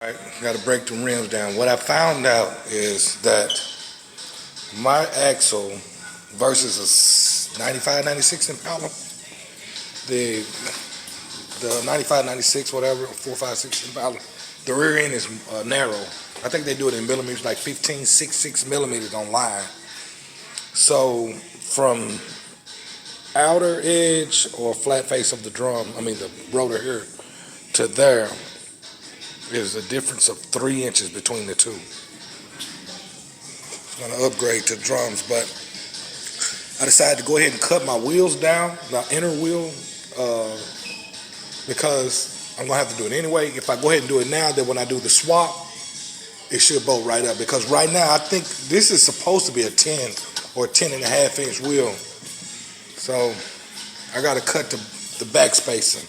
Right, got to break the rims down. What I found out is that my axle versus a 95, 96 Impala, the 95, 96, whatever, 456 Impala, the rear end is narrow. I think they do it in millimeters, like 15, 6 millimeters online. So from outer edge or flat face of the drum, I mean the rotor here, to there, there's a difference of 3 inches between the two. I'm going to upgrade to drums, but I decided to go ahead and cut my wheels down, my inner wheel, because I'm going to have to do it anyway. If I go ahead and do it now, then when I do the swap, it should bolt right up. Because right now, I think this is supposed to be a 10 or 10 and a half inch wheel. So I got to cut the backspacing,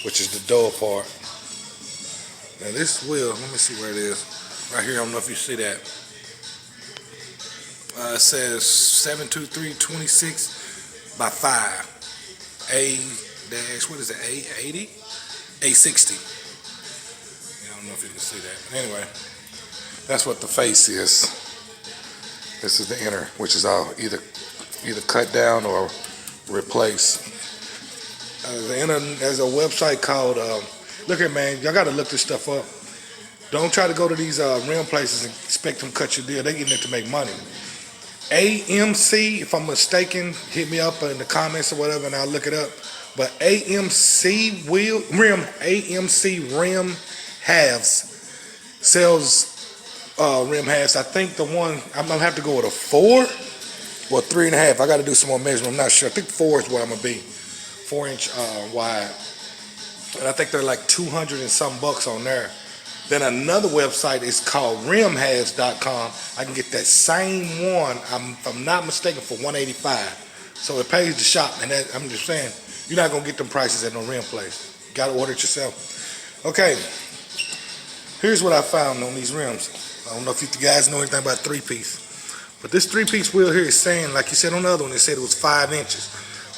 which is the dull part. Now this wheel, let me see where it is. Right here, I don't know if you see that. It says 72326 by 5. What is it, A80? A60. Yeah, I don't know if you can see that. But anyway, that's what the face is. This is the inner, which is all either cut down or replace. The inner, there's a website called, look here, man, y'all got to look this stuff up. Don't try to go to these rim places and expect them to cut your deal. They're getting it to make money. AMC, if I'm mistaken, hit me up in the comments or whatever, and I'll look it up. But AMC rim halves sells rim halves. I think the one I'm gonna have to go with a 4 or 3.5. I got to do some more measurement. I'm not sure. I think 4 is where I'm gonna be. 4-inch wide. And I think they're like 200 and some bucks on there. Then another website is called rimhalves.com. I can get that same one, if I'm not mistaken, for $185. So it pays to shop. And that, I'm just saying, you're not going to get them prices at no rim place. You got to order it yourself. Okay, here's what I found on these rims. I don't know if you guys know anything about 3-piece. But this 3-piece wheel here is saying, like you said on the other one, it said it was 5 inches.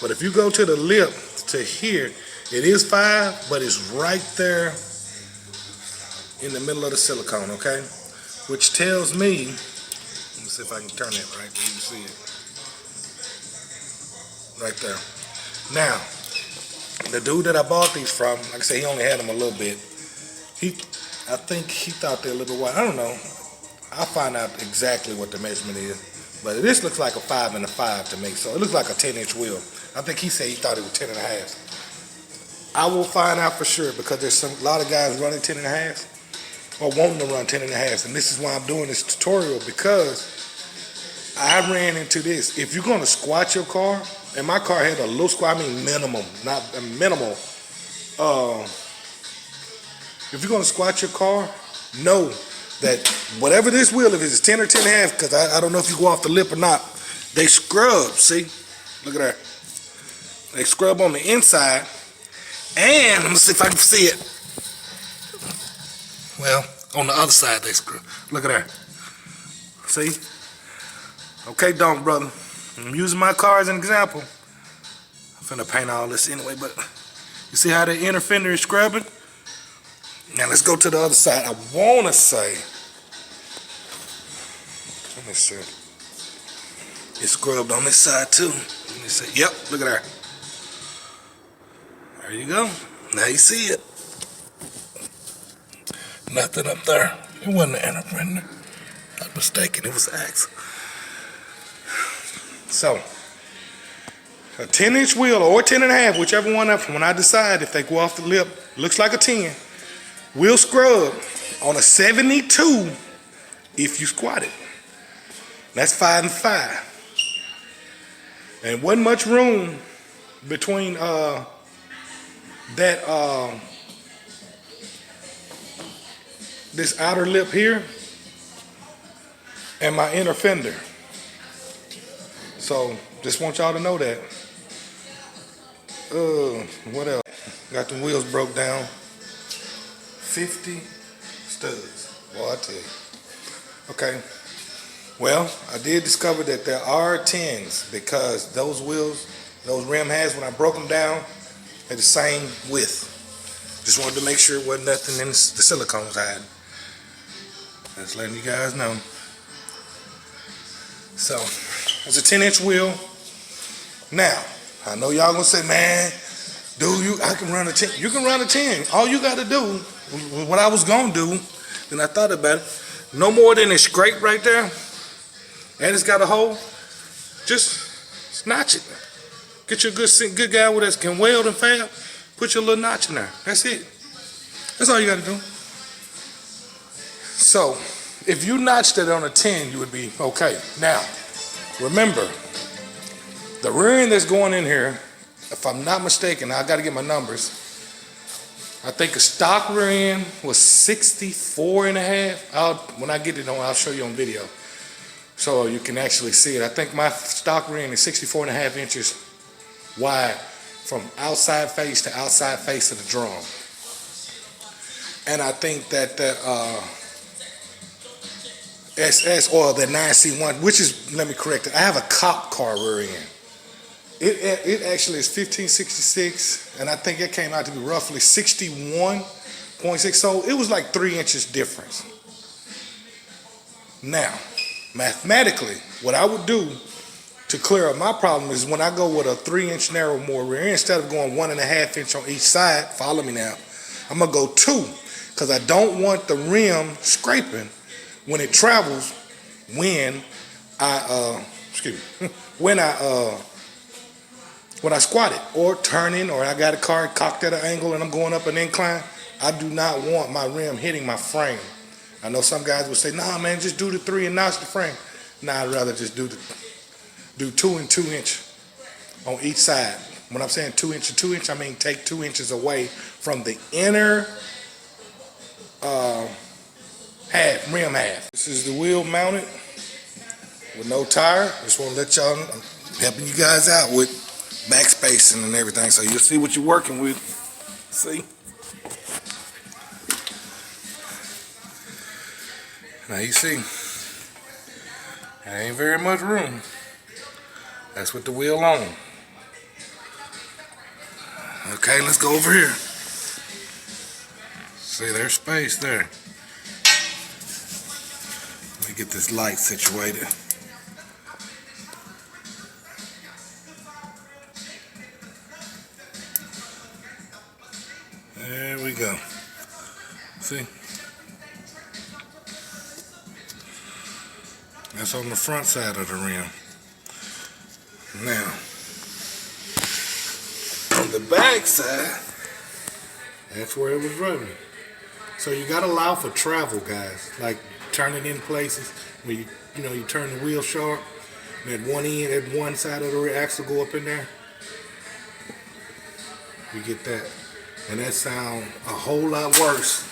But if you go to the lip to here, it is 5, but it's right there in the middle of the silicone, okay? Which tells me, let me see if I can turn it right there, you see it. Right there. Now, the dude that I bought these from, like I said, he only had them a little bit. I think he thought they're a little bit wide. I don't know. I'll find out exactly what the measurement is. But this looks like a 5 and a 5 to me, so it looks like a 10-inch wheel. I think he said he thought it was 10 and a half. I will find out for sure, because there's a lot of guys running 10 and a half or wanting to run 10 and a half. And this is why I'm doing this tutorial, because I ran into this. If you're going to squat your car, and my car had a low squat, I mean minimum, not a minimal. If you're going to squat your car, know that whatever this wheel, if it's 10 or 10 and a half, because I don't know if you go off the lip or not, they scrub, see? Look at that. They scrub on the inside. And let me see if I can see it. Well, on the other side they screw. Look at that. See? Okay, Donk, brother. I'm using my car as an example. I'm finna paint all this anyway, but you see how the inner fender is scrubbing? Now let's go to the other side. I wanna say, let me see. It's scrubbed on this side too. Let me see. Yep, look at that. There you go. Now you see it. Nothing up there. It wasn't an inner fender. I'm mistaken. It was the axle. So, a 10-inch wheel or 10 and a half, whichever one up. When I decide if they go off the lip, looks like a 10. Will scrub on a 72 if you squat it. That's 5 and 5. And wasn't much room between this outer lip here and my inner fender. So just want y'all to know that. What else? Got the wheels broke down. 50 studs. Boy, I tell you. Okay. Well, I did discover that there are 10s, because those wheels, those rim halves, when I broke them down, they're the same width. Just wanted to make sure it wasn't nothing in the silicone was hiding. Just letting you guys know. So, it's a 10-inch wheel. Now, I know y'all gonna say, man, dude, I can run a 10. You can run a 10. All you gotta do, what I was gonna do, then I thought about it, no more than a scrape right there, and it's got a hole, just notch it. Get you a good guy with us can weld and fab, put your little notch in there. That's it. That's all you gotta do. So, if you notched it on a 10, you would be okay. Now, remember, the rear end that's going in here, if I'm not mistaken, I got to get my numbers. I think a stock rear end was 64 and a half. When I get it on, I'll show you on video, so you can actually see it. I think my stock rear end is 64 and a half inches wide from outside face to outside face of the drum. And I think that SS or the 9C1, which is, let me correct it, I have a cop car rear end. It actually is 1566, and I think it came out to be roughly 61.6, so it was like 3 inches difference. Now, mathematically, what I would do to clear up my problem is when I go with a 3-inch narrow more rear end, instead of going 1.5 inch on each side, follow me now, I'm gonna go 2, because I don't want the rim scraping when it travels when I when I squat it or turning, or I got a car cocked at an angle and I'm going up an incline. I do not want my rim hitting my frame. I know some guys would say, nah man, just do the 3 and notch the frame. Nah, I'd rather just do 2 and 2 inch on each side. When I'm saying 2 inch and 2 inch, I mean take 2 inches away from the inner rim half. This is the wheel mounted with no tire. Just want to let y'all know, I'm helping you guys out with backspacing and everything, so you'll see what you're working with. See? Now you see, there ain't very much room. That's with the wheel on. Okay, let's go over here. See, there's space there. Let me get this light situated. There we go. See? That's on the front side of the rim. Now, on the back side, that's where it was running. So you gotta allow for travel, guys. Like turning in places where you turn the wheel sharp, and at one end, at one side of the rear axle go up in there. You get that. And that sound a whole lot worse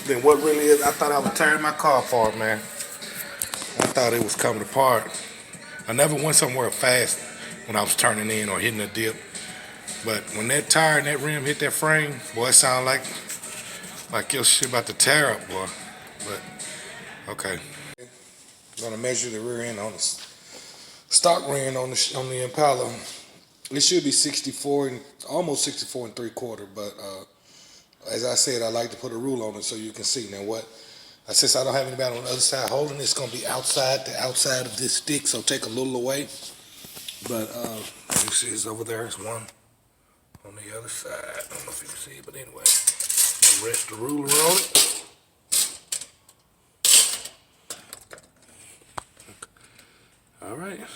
than what really is. I thought I was tearing my car apart, man. I thought it was coming apart. I never went somewhere fast when I was turning in or hitting a dip. But when that tire and that rim hit that frame, boy, it sounded like your shit about to tear up, boy. But, okay. I'm gonna measure the rear end on the stock rear end on the Impala. It should be 64 and almost 64 and 3/4, but as I said, I like to put a rule on it so you can see. Now what? Since I don't have anybody on the other side holding it, it's gonna be outside of this stick, so take a little away. But you see, it's over there. It's one on the other side. I don't know if you can see it, but anyway, I'll rest the ruler on it. All right.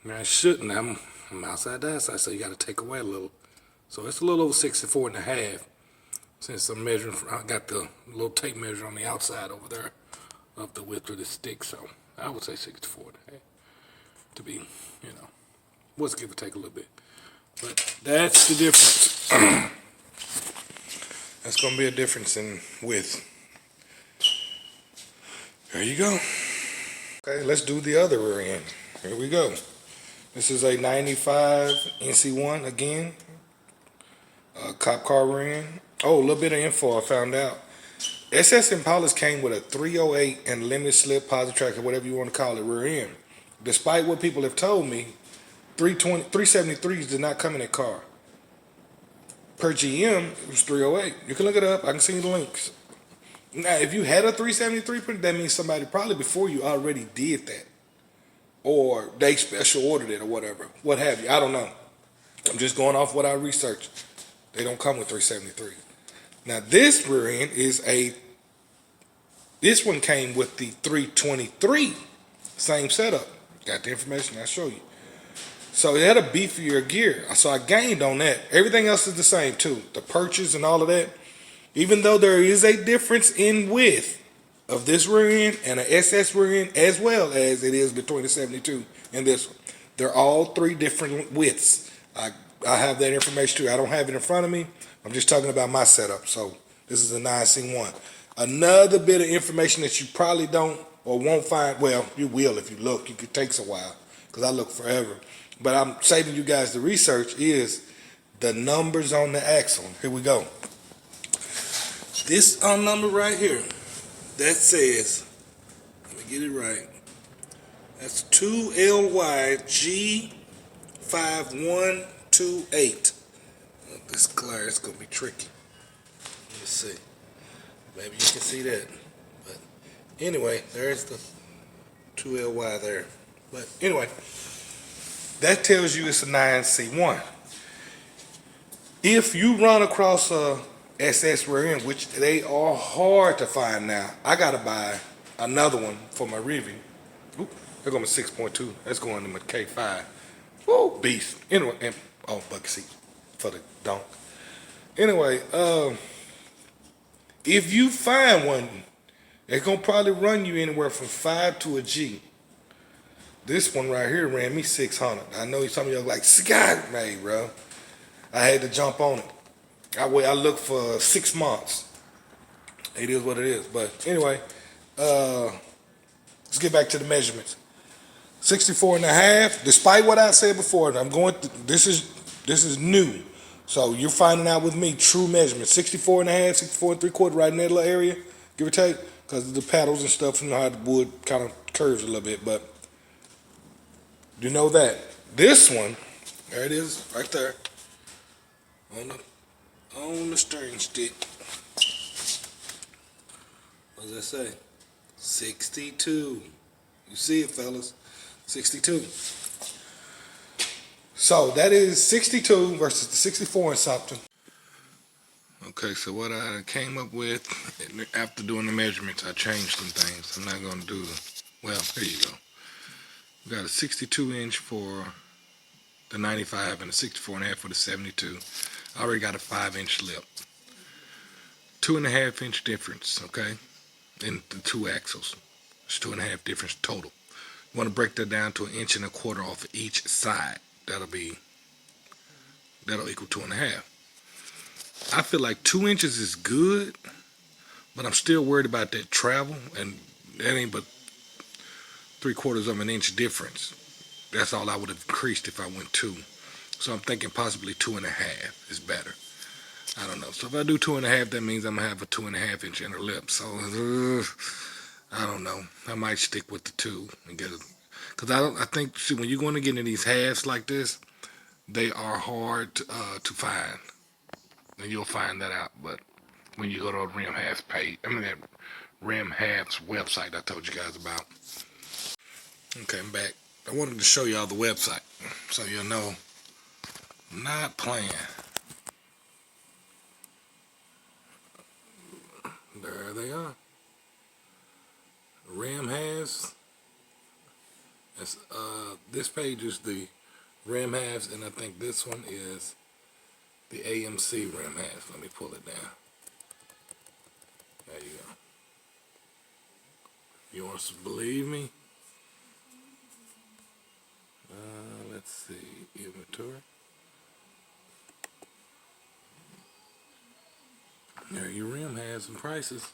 Now I shouldn't. I'm outside that side, so you got to take away a little. So it's a little over 64 and a half. Since I'm measuring, I got the little tape measure on the outside over there of the width of the stick. So I would say 64 and a half to be, was give or take a little bit. But that's the difference. That's going to be a difference in width. There you go. Okay, let's do the other rear end. Here we go. This is a 95 NC1 again. Cop car rear end. Oh, a little bit of info I found out. SS Impalas came with a 308 and limited slip, positive track, or whatever you want to call it, rear end. Despite what people have told me, 373s did not come in that car. Per GM, it was 308. You can look it up. I can send you the links. Now, if you had a 373 printer, that means somebody probably before you already did that, or they special ordered it, or whatever, what have you. I don't know. I'm just going off what I researched. They don't come with 373. Now, this rear end is a. This one came with the 323, same setup. Got the information. I'll show you. So it had a beefier gear. So I gained on that. Everything else is the same too. The perches and all of that. Even though there is a difference in width of this rear end and an SS rear end, as well as it is between the 72 and this one. They're all three different widths. I have that information too. I don't have it in front of me. I'm just talking about my setup. So this is a 9C1. Another bit of information that you probably don't or won't find. Well, you will if you look. It takes a while because I look forever. But I'm saving you guys the research is the numbers on the axle. Here we go. This number right here, that says, let me get it right. That's 2LYG5128. This glare is going to be tricky. Let's see. Maybe you can see that. But anyway, there's the 2LY there. But anyway, that tells you it's a 9C1. If you run across a SS rear end, which they are hard to find now, I got to buy another one for my Rivian. Oop, there goes my 6.2. That's going to my K5. Woo, beast. Anyway, and, oh, bucket seat for the Donk. Anyway, if you find one, it's going to probably run you anywhere from 5 to a G. This one right here ran me 600. I know some of you are like, Scott, made, bro. I had to jump on it. I looked for 6 months. It is what it is. But anyway, let's get back to the measurements. 64 and a half, despite what I said before, this is new. So you're finding out with me true measurements. 64 and a half, 64 and 3/4, right in that little area, give or take, because of the paddles and stuff, you know how the wood kind of curves a little bit, but you know that. This one, there it is, right there, on the steering stick. What does that say? 62. You see it, fellas. 62. So that is 62 versus the 64 and something. Okay, so what I came up with after doing the measurements, I changed some things. I'm not going to do well, here you go. We got a 62 inch for the 95 and a 64 and a half for the 72. I already got a 5-inch lip. 2.5 inch difference, okay, in the two axles. It's 2.5 difference total. You want to break that down to 1.25 inches off of each side. That'll equal 2.5. I feel like 2 inches is good, but I'm still worried about that travel, and that ain't but 3/4 of an inch difference. That's all I would have increased if I went 2. So I'm thinking possibly 2.5 is better. I don't know. So if I do 2.5, that means I'm gonna have a 2.5 inch inner lip. So I don't know. I might stick with the 2 and get it, because I think see, when you're going to get into these halves like this, they are hard to find, and you'll find that out. But when you go to a Rim Halves page, that Rim Halves website I told you guys about. Okay, I'm back. I wanted to show y'all the website so you'll know I'm not playing. There they are. Rim Halves. This page is the Rim Halves, and I think this one is the AMC Rim Halves. Let me pull it down. There you go. You want to believe me? Let's see, inventory. There your rim has some prices.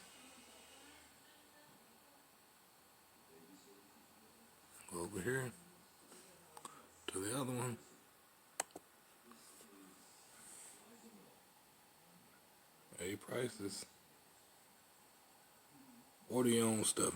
Go over here to the other one. Prices. Order your own stuff.